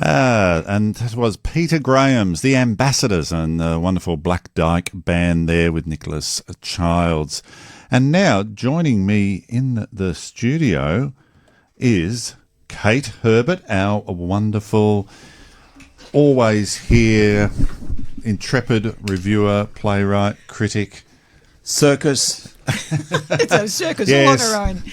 And that was Peter Graham's The Ambassadors and the wonderful Black Dyke Band there with Nicholas Childs. And now joining me in the studio is Kate Herbert, our wonderful, always here, intrepid reviewer, playwright, critic. Circus. It's a circus Yes. all on her own.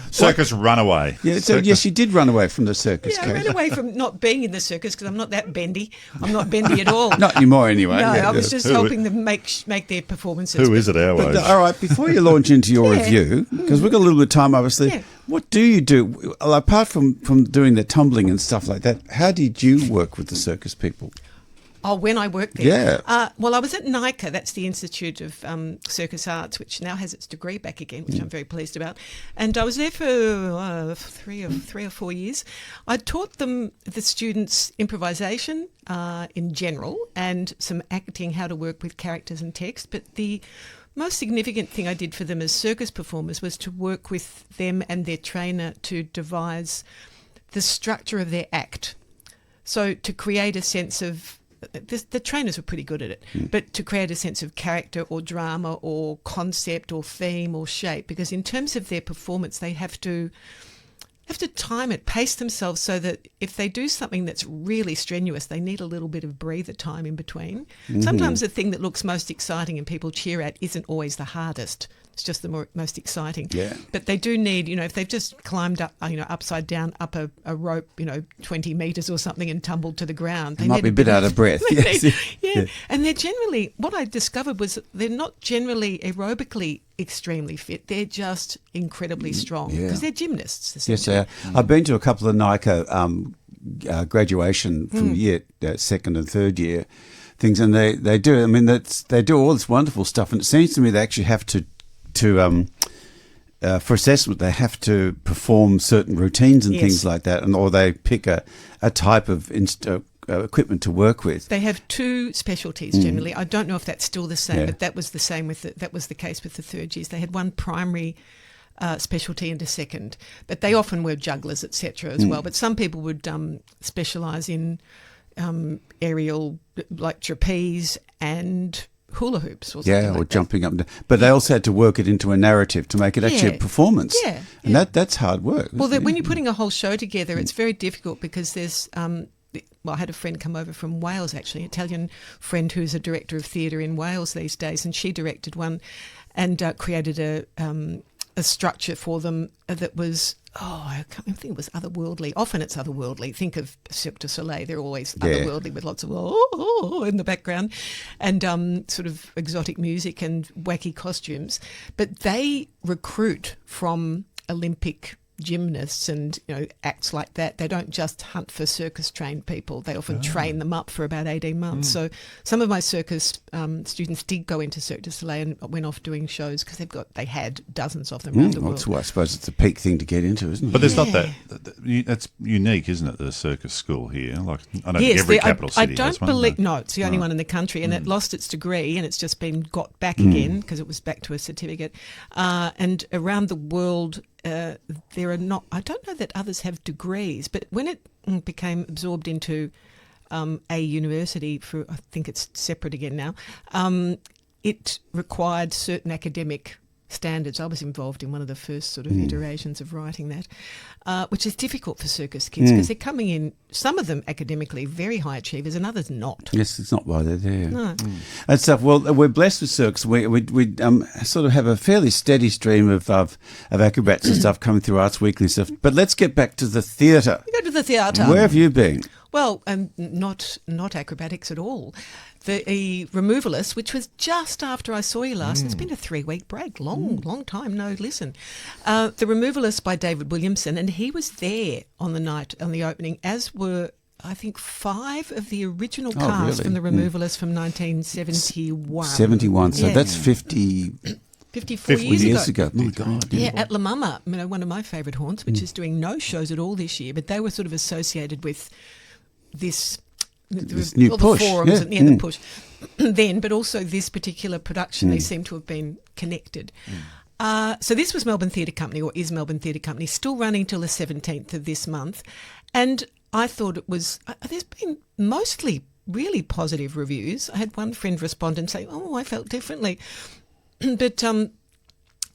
Circus runaway. Yeah, so yes, you did run away from the circus, Yeah, I Kate. ran away from not being in the circus because I'm not that bendy. I'm not bendy at all. Not anymore, anyway. No, Yeah, I was yeah. just helping them make their performances. Who is it our But, age? all right, before you launch into your Yeah. review, because we've got a little bit of time, obviously, Yeah. what do you do? Well, apart from doing the tumbling and stuff like that, how did you work with the circus people? Oh, when I worked there? Yeah. Well, I was at NICA, that's the Institute of Circus Arts, which now has its degree back again, which I'm very pleased about. And I was there for three or 4 years. I taught the students improvisation in general and some acting, how to work with characters and text. But the most significant thing I did for them as circus performers was to work with them and their trainer to devise the structure of their act. So to create a sense of the trainers were pretty good at it, but to create a sense of character or drama or concept or theme or shape, because in terms of their performance, they have to time it, pace themselves so that if they do something that's really strenuous, they need a little bit of breather time in between. Sometimes the thing that looks most exciting and people cheer at isn't always the hardest. It's just the most exciting. Yeah. But they do need, if they've just climbed up, upside down up a rope, 20 metres or something and tumbled to the ground. They might be a bit out of breath. Yes. Yeah. And they're generally, what I discovered was they're not generally aerobically extremely fit. They're just incredibly strong because they're gymnasts. Yes, I've been to a couple of NICA graduation from year second and third year things, and they do. I mean, they do all this wonderful stuff, and it seems to me they actually have to for assessment, they have to perform certain routines and things like that, or they pick a type of equipment to work with. They have two specialties generally. I don't know if that's still the same, but that was the same that was the case with the third years. They had one primary specialty and a second, but they often were jugglers, etc. as well. But some people would specialise in aerial, like trapeze and hula hoops or something like jumping up and down. But they also had to work it into a narrative to make it actually a performance. Yeah. And that's hard work. Well, when you're putting a whole show together, it's very difficult because there's I had a friend come over from Wales, actually, an Italian friend who's a director of theatre in Wales these days, and she directed one and created a structure for them that was, I can't think it was otherworldly. Often it's otherworldly. Think of Cirque du Soleil. They're always otherworldly with lots of in the background and sort of exotic music and wacky costumes. But they recruit from Olympic gymnasts and acts like that. They don't just hunt for circus trained people. They often train them up for about 18 months. So some of my circus students did go into Cirque du Soleil and went off doing shows because they had dozens of them around the world. I suppose it's a peak thing to get into, isn't it? But there's not that's unique, isn't it, the circus school here? Like, I don't think every capital city has one. No, it's the only one in the country, and it lost its degree and it's just been got back again because it was back to a certificate. And around the world, there are not, I don't know that others have degrees, but when it became absorbed into a university, I think it's separate again now, it required certain academic standards. I was involved in one of the first sort of iterations of writing that, which is difficult for circus kids because they're coming in, some of them academically very high achievers and others not. Yes, it's not why they're there. No. And stuff. Well, we're blessed with circus. We sort of have a fairly steady stream of acrobats and stuff coming through Arts Weekly and stuff. But let's get back to the theatre. You go to the theatre. Where have you been? Well, not acrobatics at all. The Removalists, which was just after I saw you last. It's been a 3-week break, long time no listen. The Removalists by David Williamson, and he was there on the opening, as were I think 5 of the original cast from the Removalists from 1971. 71, so that's 54 years ago. Oh my God. Yeah, at La Mama, one of my favourite haunts, which is doing no shows at all this year, but they were sort of associated with this new push. The forums and the push then, but also this particular production, they seem to have been connected. So this was Melbourne Theatre Company, or is Melbourne Theatre Company, still running till the 17th of this month. And I thought it was, there's been mostly really positive reviews. I had one friend respond and say, I felt differently. But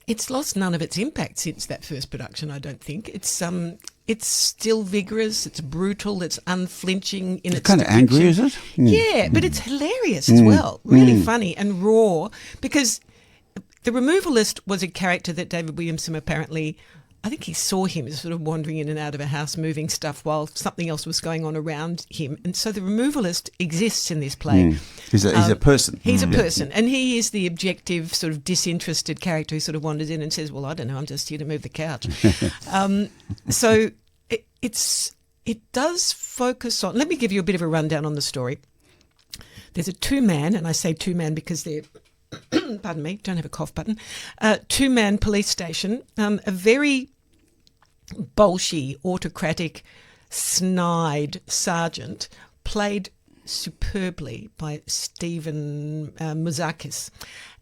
it's lost none of its impact since that first production, I don't think. It's still vigorous, it's brutal, it's unflinching in its kind of angry, is it? Yeah, but it's hilarious as well. Really funny and raw, because the Removalist was a character that David Williamson apparently, I think he saw him as sort of wandering in and out of a house, moving stuff while something else was going on around him. And so the Removalist exists in this play. He's a person. He's a person. And he is the objective, sort of disinterested character who sort of wanders in and says, well, I don't know, I'm just here to move the couch. So it does focus on... Let me give you a bit of a rundown on the story. There's a two-man, and I say two-man because they're... pardon me, don't have a cough button. Two-man police station, a very bolshy, autocratic, snide sergeant, played superbly by Stephen Mouzakis,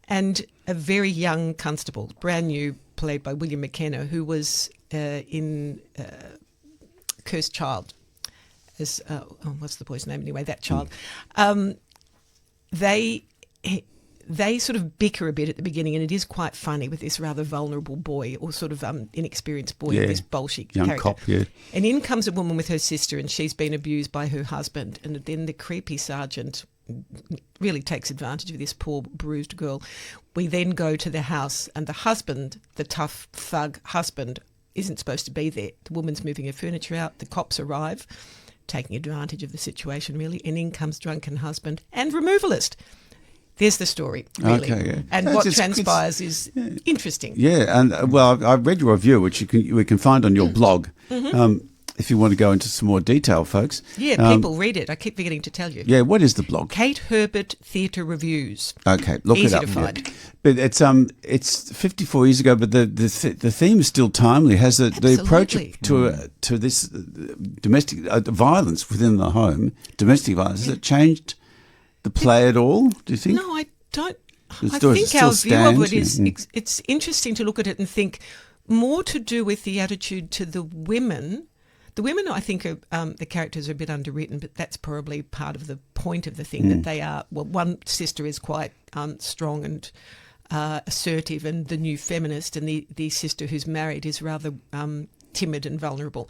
and a very young constable, brand new, played by William McKenna, who was in Cursed Child, as what's the boy's name anyway? That child. They sort of bicker a bit at the beginning, and it is quite funny with this rather vulnerable boy, or sort of inexperienced boy, this bolshy young character. Cop, yeah. And in comes a woman with her sister, and she's been abused by her husband, and then the creepy sergeant really takes advantage of this poor bruised girl. We then go to the house, and the husband, the tough thug husband, isn't supposed to be there. The woman's moving her furniture out. The cops arrive, taking advantage of the situation, really, and in comes drunken husband and Removalist. There's the story, really. Okay, yeah. And what transpires is interesting. Yeah, and I read your review, which we can find on your blog. If you want to go into some more detail, folks. Yeah, people read it. I keep forgetting to tell you. Yeah, what is the blog? Kate Herbert Theatre Reviews. Okay, look Easy it up. to find. Yeah. But it's 54 years ago, but the theme is still timely. Has the approach to this domestic violence within the home, domestic violence, has it changed the play at all, do you think? No, I don't. I still think our view of it is, yeah. it's interesting to look at it and think more to do with the attitude to the women. The women, I think, are, the characters are a bit underwritten, but that's probably part of the point of the thing, that they are, well, one sister is quite strong and assertive and the new feminist, and the sister who's married is rather timid and vulnerable.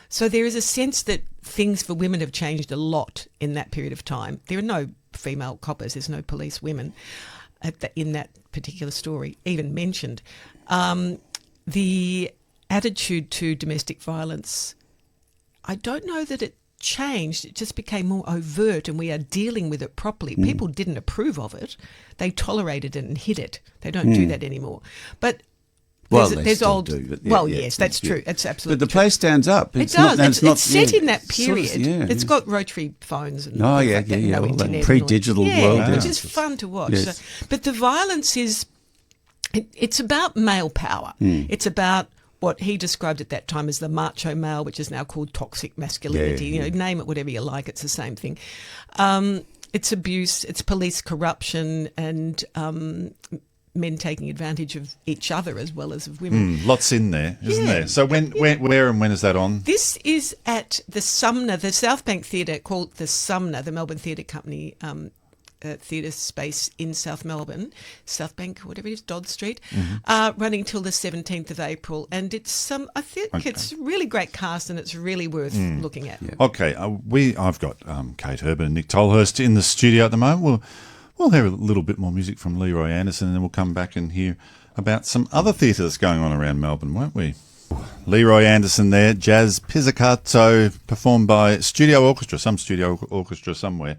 So there is a sense that things for women have changed a lot in that period of time. There are no female coppers, there's no police women in that particular story even mentioned. The attitude to domestic violence, I don't know that it changed. It just became more overt, and we are dealing with it properly. People didn't approve of it. They tolerated it and hid it. They don't do that anymore. But there's old. Yes, that's true. That's absolutely. But the play stands up. It does. It's set in that period. It's got rotary phones and no internet, pre-digital world, which is fun to watch. Yes. So, but the violence is. It's about male power. It's about what he described at that time as the macho male, which is now called toxic masculinity. Yeah. Name it whatever you like. It's the same thing. It's abuse. It's police corruption and. Men taking advantage of each other as well as of women. Lots in there, isn't there? So where and when is that on? This is at the Sumner, the South Bank Theatre, called the Sumner, the Melbourne Theatre Company theatre space in South Melbourne, South Bank, whatever it is, Dodd Street, running till the 17th of April. And it's I think it's a really great cast, and it's really worth looking at. Yeah. Okay, I've got Kate Herbert and Nick Tolhurst in the studio at the moment. We'll hear a little bit more music from Leroy Anderson, and then we'll come back and hear about some other theatre that's going on around Melbourne, won't we? Leroy Anderson there, Jazz Pizzicato, performed by studio orchestra somewhere.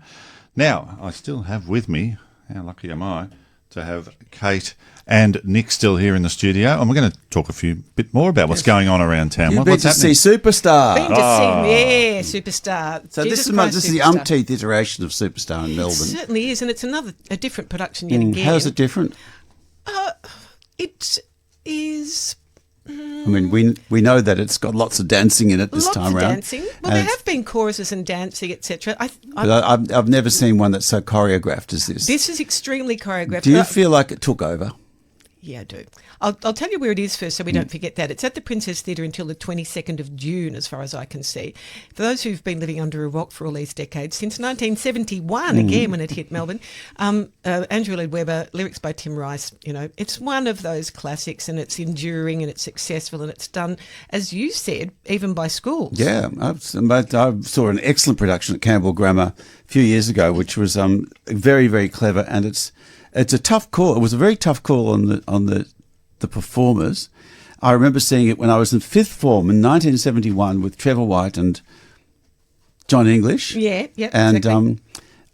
Now, I still have with me, how lucky am I, to have Kate and Nick still here in the studio, and we're going to talk bit more about what's going on around town. You've been to see Superstar. Superstar. So this is the umpteenth iteration of Superstar in Melbourne. It certainly is, and it's a different production yet again. How's it different? It is. I mean, we know that it's got lots of dancing in it this time around. Dancing. Well, there have been choruses and dancing, etc. I've never seen one that's so choreographed as this. This is extremely choreographed. Do you feel like it took over? Yeah, I do. I'll tell you where it is first so we don't forget that. It's at the Princess Theatre until the 22nd of June, as far as I can see. For those who've been living under a rock for all these decades, since 1971, again, when it hit Melbourne, Andrew Lloyd Webber, lyrics by Tim Rice, it's one of those classics, and it's enduring and it's successful, and it's done, as you said, even by schools. Yeah, I saw an excellent production at Campbell Grammar a few years ago, which was very, very clever, and it's a tough call. It was a very tough call on the performers. I remember seeing it when I was in fifth form in 1971 with Trevor White and John English. Yeah, and exactly.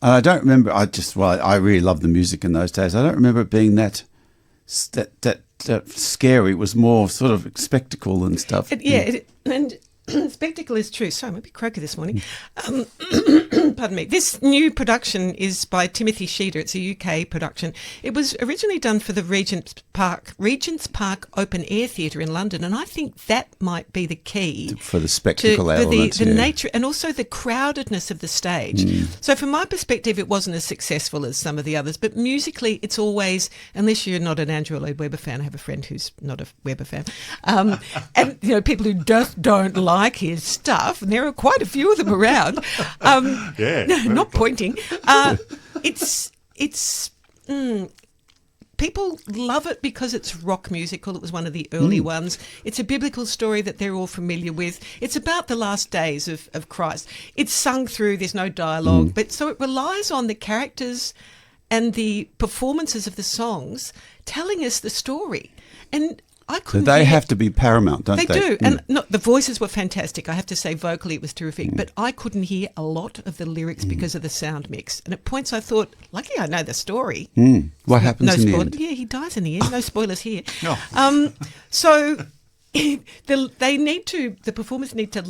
I don't remember. I really loved the music in those days. I don't remember it being that scary. It was more sort of spectacle and stuff. And spectacle is true. Sorry, I'm a bit croaky this morning. Pardon me. This new production is by Timothy Sheeder. It's a UK production. It was originally done for the Regent's Park Open Air Theatre in London, and I think that might be the key for the spectacle elements, the nature and also the crowdedness of the stage. So from my perspective, it wasn't as successful as some of the others, but musically, it's always, unless you're not an Andrew Lloyd Webber fan, I have a friend who's not a Webber fan, and people who just don't like his stuff, and there are quite a few of them around. Not pointing. People love it because it's rock musical. It was one of the early ones. It's a biblical story that they're all familiar with. It's about the last days of Christ. It's sung through. There's no dialogue, but so it relies on the characters and the performances of the songs telling us the story. And I couldn't. So they have to be paramount, don't they? They do. And the voices were fantastic. I have to say, vocally, it was terrific. But I couldn't hear a lot of the lyrics because of the sound mix. And at points I thought, lucky I know the story. What happens in the end? Yeah, he dies in the end. No spoilers here. Oh. So the performers need to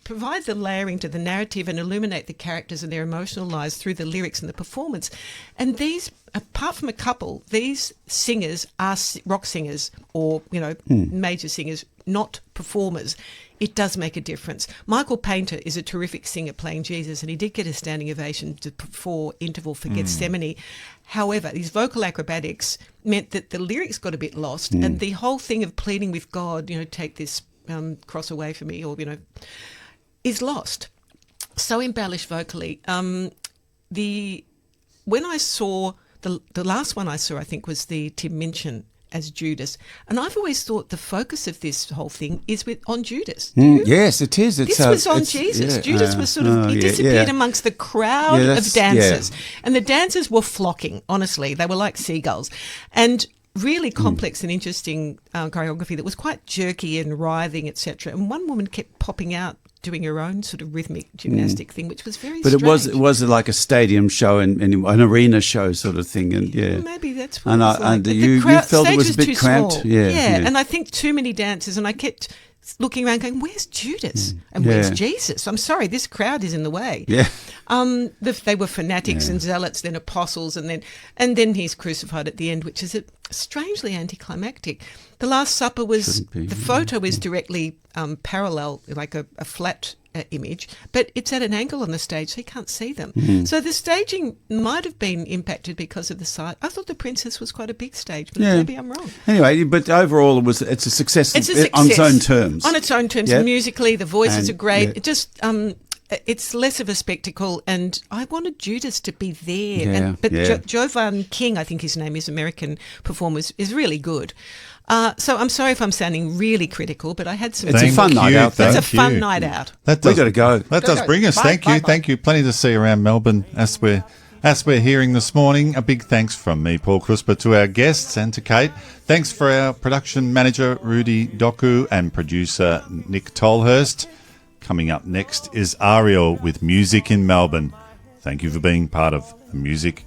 provide the layering to the narrative and illuminate the characters and their emotional lives through the lyrics and the performance. And these, apart from a couple, these singers are rock singers or, major singers, not performers. It does make a difference. Michael Painter is a terrific singer playing Jesus, and he did get a standing ovation for Interval for Gethsemane. However, these vocal acrobatics meant that the lyrics got a bit lost, and the whole thing of pleading with God, take this cross away from me, or, is lost. So embellished vocally. When I saw the last one I saw, I think, was the Tim Minchin as Judas, and I've always thought the focus of this whole thing is on Judas. Yes, it is. This was on Jesus. Yeah, Judas was sort of he disappeared amongst the crowd of dancers, and the dancers were flocking. Honestly, they were like seagulls, and really complex and interesting choreography that was quite jerky and writhing, etc. And one woman kept popping out doing her own sort of rhythmic gymnastic thing, which was very strange. But it was like a stadium show and an arena show sort of thing, and maybe that's what it was like. And you felt it was a bit cramped. Small. Yeah, and I think too many dancers, and I kept looking around going, where's Judas and where's Jesus? I'm sorry, this crowd is in the way. They were fanatics and zealots, then apostles, and then he's crucified at the end, which is strangely anticlimactic. The Last Supper was the photo is directly parallel, like a flat image, but it's at an angle on the stage, so you can't see them. So the staging might have been impacted because of the site. I thought the Princess was quite a big stage, but maybe I'm wrong. Anyway, but overall, it's a success. On its own terms. On its own terms, musically, the voices are great. It just it's less of a spectacle, and I wanted Judas to be there. Jovan King, I think his name is, American performer, is really good. So I'm sorry if I'm sounding really critical, but I had some. It's a fun night out. It's a fun night out. We got to go. That does bring us. Thank you. Plenty to see around Melbourne as we're hearing this morning. A big thanks from me, Paul Kruspe, to our guests and to Kate. Thanks for our production manager, Rudy Doku, and producer, Nick Tolhurst. Coming up next is Ariel with Music in Melbourne. Thank you for being part of Music